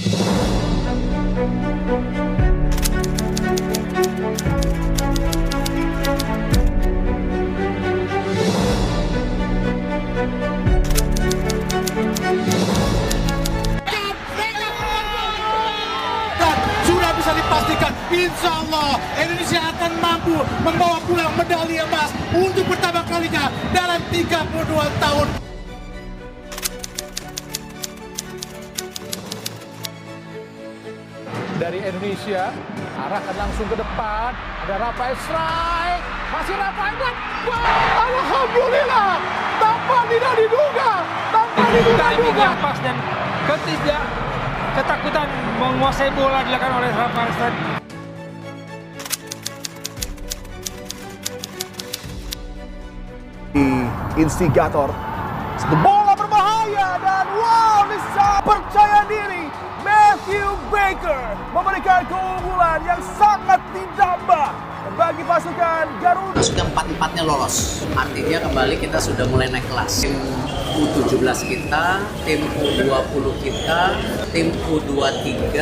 Sudah bisa dipastikan, insya Allah Indonesia akan mampu membawa pulang medali emas untuk pertama kalinya dalam 32 tahun. Dari Indonesia, arahkan langsung ke depan. Ada Rafael strike, masih Rafael dan alhamdulillah, tanpa tidak diduga, timing yang pas dan ketakutan menguasai bola dilakukan oleh Rafael strike. Instigator, satu bola berbahaya dan wow, bisa percaya diri. Matthew Baker memberikan keunggulan yang sangat didamba bagi pasukan Garuda. Sudah 4-4-nya lolos, artinya kembali kita sudah mulai naik kelas. Tim U17 kita, tim U20 kita, tim U23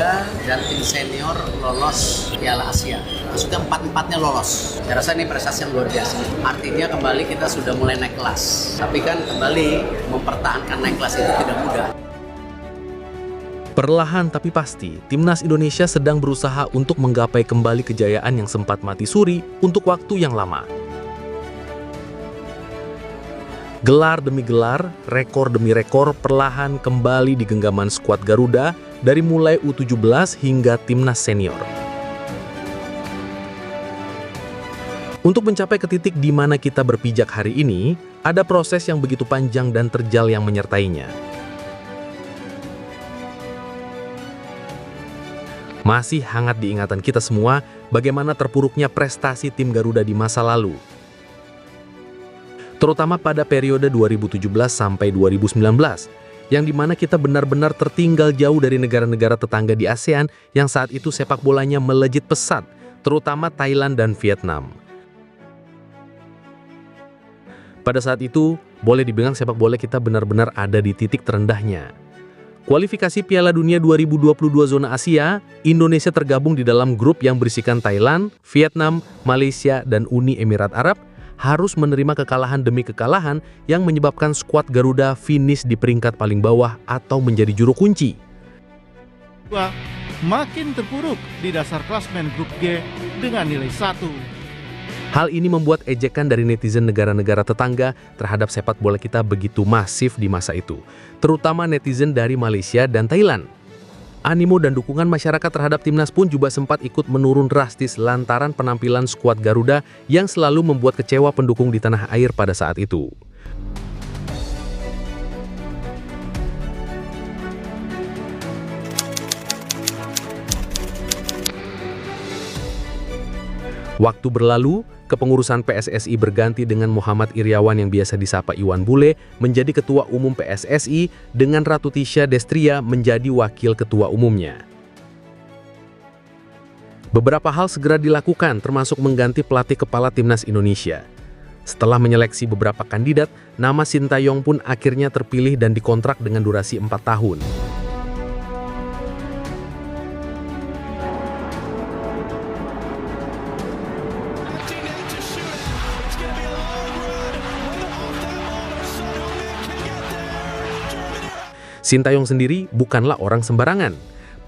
dan tim senior lolos Piala Asia. Sudah 4-4-nya lolos. Saya rasa ini prestasi yang luar biasa. Artinya kembali kita sudah mulai naik kelas. Tapi kan kembali mempertahankan naik kelas itu tidak mudah. Perlahan tapi pasti, Timnas Indonesia sedang berusaha untuk menggapai kembali kejayaan yang sempat mati suri untuk waktu yang lama. Gelar demi gelar, rekor demi rekor perlahan kembali di genggaman skuad Garuda dari mulai U17 hingga Timnas Senior. Untuk mencapai ke titik di mana kita berpijak hari ini, ada proses yang begitu panjang dan terjal yang menyertainya. Masih hangat di ingatan kita semua bagaimana terpuruknya prestasi tim Garuda di masa lalu. Terutama pada periode 2017 sampai 2019, yang dimana kita benar-benar tertinggal jauh dari negara-negara tetangga di ASEAN yang saat itu sepak bolanya melejit pesat, terutama Thailand dan Vietnam. Pada saat itu, boleh dibilang sepak bola kita benar-benar ada di titik terendahnya. Kualifikasi Piala Dunia 2022 zona Asia, Indonesia tergabung di dalam grup yang berisikan Thailand, Vietnam, Malaysia, dan Uni Emirat Arab, harus menerima kekalahan demi kekalahan yang menyebabkan skuad Garuda finish di peringkat paling bawah atau menjadi juru kunci. Makin terpuruk di dasar klasmen grup G dengan nilai 1. Hal ini membuat ejekan dari netizen negara-negara tetangga terhadap sepak bola kita begitu masif di masa itu, terutama netizen dari Malaysia dan Thailand. Animo dan dukungan masyarakat terhadap timnas pun juga sempat ikut menurun drastis lantaran penampilan skuad Garuda yang selalu membuat kecewa pendukung di tanah air pada saat itu. Waktu berlalu, kepengurusan PSSI berganti dengan Muhammad Iriawan yang biasa disapa Iwan Bule menjadi Ketua Umum PSSI dengan Ratu Tisha Destria menjadi Wakil Ketua Umumnya. Beberapa hal segera dilakukan termasuk mengganti pelatih kepala Timnas Indonesia. Setelah menyeleksi beberapa kandidat, nama Sintayong pun akhirnya terpilih dan dikontrak dengan durasi 4 tahun. Sintayong sendiri bukanlah orang sembarangan.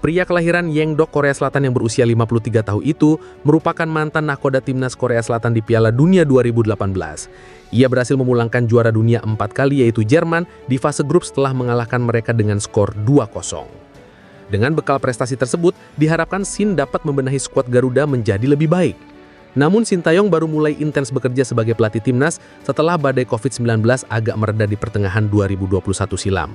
Pria kelahiran Yeongdok, Korea Selatan yang berusia 53 tahun itu merupakan mantan nahkoda timnas Korea Selatan di Piala Dunia 2018. Ia berhasil memulangkan juara dunia 4 kali yaitu Jerman di fase grup setelah mengalahkan mereka dengan skor 2-0. Dengan bekal prestasi tersebut, diharapkan Sin dapat membenahi skuad Garuda menjadi lebih baik. Namun Sintayong baru mulai intens bekerja sebagai pelatih timnas setelah badai COVID-19 agak mereda di pertengahan 2021 silam.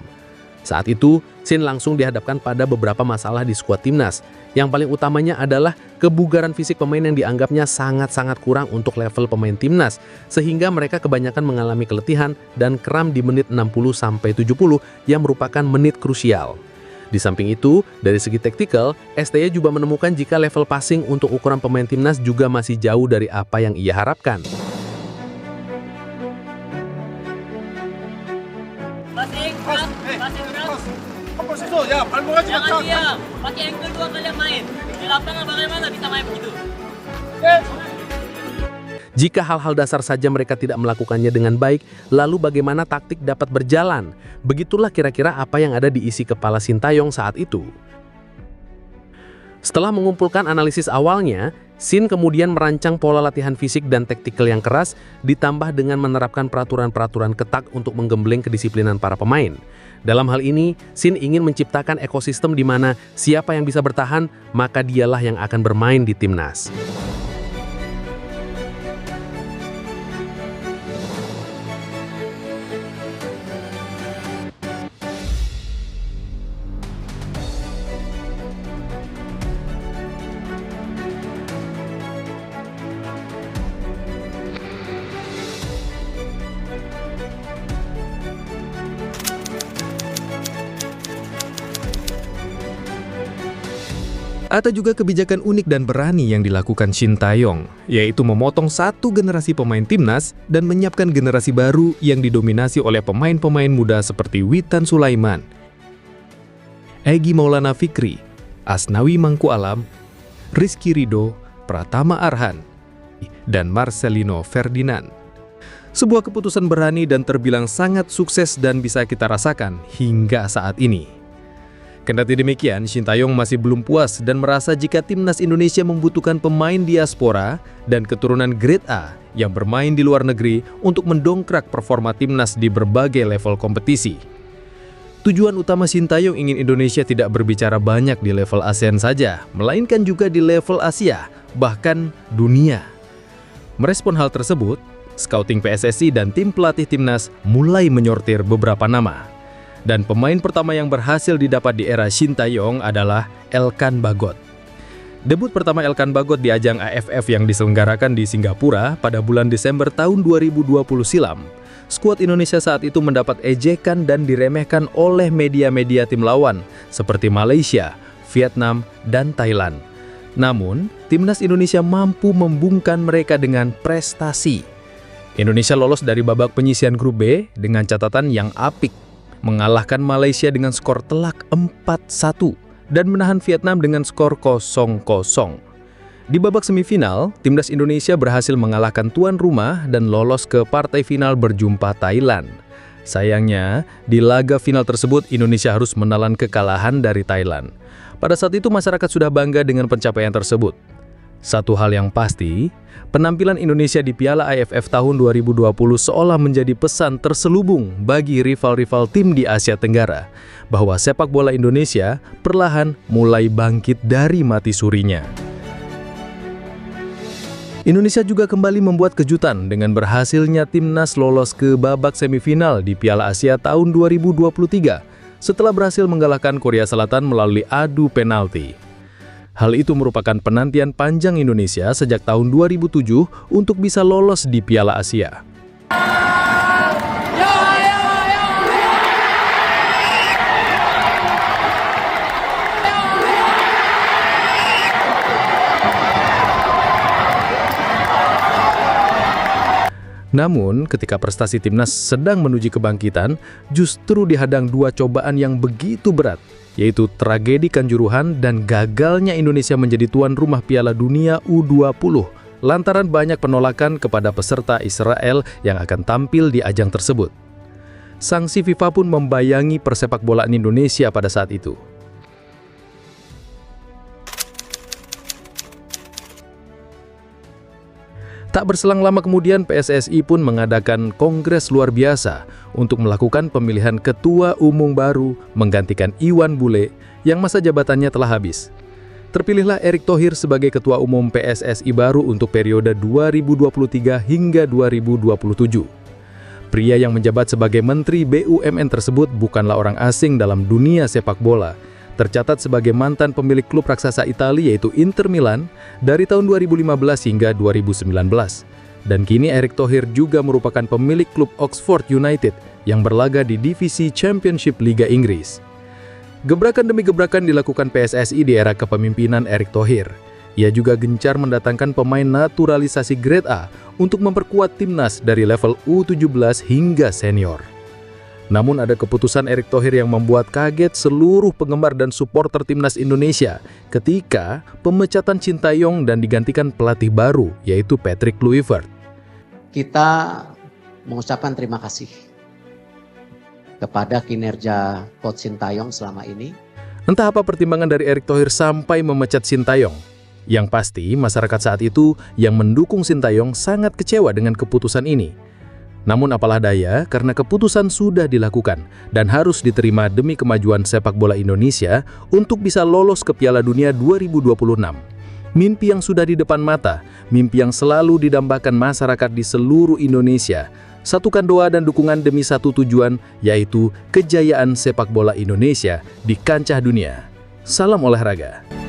Saat itu, Sin langsung dihadapkan pada beberapa masalah di skuad timnas. Yang paling utamanya adalah kebugaran fisik pemain yang dianggapnya sangat-sangat kurang untuk level pemain timnas, sehingga mereka kebanyakan mengalami keletihan dan kram di menit 60-70 yang merupakan menit krusial. Di samping itu, dari segi taktikal, STY juga menemukan jika level passing untuk ukuran pemain timnas juga masih jauh dari apa yang ia harapkan. Jangan Iya, pakai ankle 2 kalian main. Di lapangan bagaimana bisa main begitu? Jika hal-hal dasar saja mereka tidak melakukannya dengan baik, lalu bagaimana taktik dapat berjalan? Begitulah kira-kira apa yang ada di isi kepala Sintayong saat itu. Setelah mengumpulkan analisis awalnya, Sin kemudian merancang pola latihan fisik dan taktikal yang keras, ditambah dengan menerapkan peraturan-peraturan ketat untuk menggembleng kedisiplinan para pemain. Dalam hal ini, Sin ingin menciptakan ekosistem di mana siapa yang bisa bertahan, maka dialah yang akan bermain di timnas. Ada juga kebijakan unik dan berani yang dilakukan Sintayong, yaitu memotong satu generasi pemain timnas dan menyiapkan generasi baru yang didominasi oleh pemain-pemain muda seperti Witan Sulaiman, Egy Maulana Fikri, Asnawi Mangku Alam, Rizky Ridho, Pratama Arhan, dan Marcelino Ferdinand. Sebuah keputusan berani dan terbilang sangat sukses dan bisa kita rasakan hingga saat ini. Kendati demikian, Sintayong masih belum puas dan merasa jika timnas Indonesia membutuhkan pemain diaspora dan keturunan grade A yang bermain di luar negeri untuk mendongkrak performa timnas di berbagai level kompetisi. Tujuan utama Sintayong ingin Indonesia tidak berbicara banyak di level ASEAN saja, melainkan juga di level Asia, bahkan dunia. Merespon hal tersebut, scouting PSSI dan tim pelatih timnas mulai menyortir beberapa nama. Dan pemain pertama yang berhasil didapat di era Sintayong adalah Elkan Bagot. Debut pertama Elkan Bagot di ajang AFF yang diselenggarakan di Singapura pada bulan Desember tahun 2020 silam. Skuad Indonesia saat itu mendapat ejekan dan diremehkan oleh media-media tim lawan seperti Malaysia, Vietnam, dan Thailand. Namun, timnas Indonesia mampu membungkam mereka dengan prestasi. Indonesia lolos dari babak penyisihan grup B dengan catatan yang apik, mengalahkan Malaysia dengan skor telak 4-1 dan menahan Vietnam dengan skor 0-0. Di babak semifinal, timnas Indonesia berhasil mengalahkan tuan rumah dan lolos ke partai final berjumpa Thailand. Sayangnya, di laga final tersebut Indonesia harus menelan kekalahan dari Thailand. Pada saat itu masyarakat sudah bangga dengan pencapaian tersebut. Satu hal yang pasti, penampilan Indonesia di Piala AFF tahun 2020 seolah menjadi pesan terselubung bagi rival-rival tim di Asia Tenggara, bahwa sepak bola Indonesia perlahan mulai bangkit dari mati surinya. Indonesia juga kembali membuat kejutan dengan berhasilnya timnas lolos ke babak semifinal di Piala Asia tahun 2023 setelah berhasil mengalahkan Korea Selatan melalui adu penalti. Hal itu merupakan penantian panjang Indonesia sejak tahun 2007 untuk bisa lolos di Piala Asia. Namun, ketika prestasi timnas sedang menuju kebangkitan, justru dihadang dua cobaan yang begitu berat, yaitu tragedi Kanjuruhan dan gagalnya Indonesia menjadi tuan rumah Piala Dunia U20 lantaran banyak penolakan kepada peserta Israel yang akan tampil di ajang tersebut. Sanksi FIFA pun membayangi persepakbolaan Indonesia pada saat itu. Tak berselang lama kemudian PSSI pun mengadakan kongres luar biasa untuk melakukan pemilihan ketua umum baru menggantikan Iwan Bule yang masa jabatannya telah habis. Terpilihlah Erick Thohir sebagai ketua umum PSSI baru untuk periode 2023 hingga 2027. Pria yang menjabat sebagai Menteri BUMN tersebut bukanlah orang asing dalam dunia sepak bola. Tercatat sebagai mantan pemilik klub raksasa Italia yaitu Inter Milan dari tahun 2015 hingga 2019. Dan kini Erick Thohir juga merupakan pemilik klub Oxford United yang berlaga di divisi Championship Liga Inggris. Gebrakan demi gebrakan dilakukan PSSI di era kepemimpinan Erick Thohir. Ia juga gencar mendatangkan pemain naturalisasi grade A untuk memperkuat timnas dari level U17 hingga senior. Namun ada keputusan Erick Thohir yang membuat kaget seluruh penggemar dan supporter timnas Indonesia ketika pemecatan Sintayong dan digantikan pelatih baru yaitu Patrick Kluivert. Kita mengucapkan terima kasih kepada kinerja Coach Sintayong selama ini. Entah apa pertimbangan dari Erick Thohir sampai memecat Sintayong. Yang pasti masyarakat saat itu yang mendukung Sintayong sangat kecewa dengan keputusan ini. Namun apalah daya karena keputusan sudah dilakukan dan harus diterima demi kemajuan sepak bola Indonesia untuk bisa lolos ke Piala Dunia 2026. Mimpi yang sudah di depan mata, mimpi yang selalu didambakan masyarakat di seluruh Indonesia. Satukan doa dan dukungan demi satu tujuan, yaitu kejayaan sepak bola Indonesia di kancah dunia. Salam olahraga.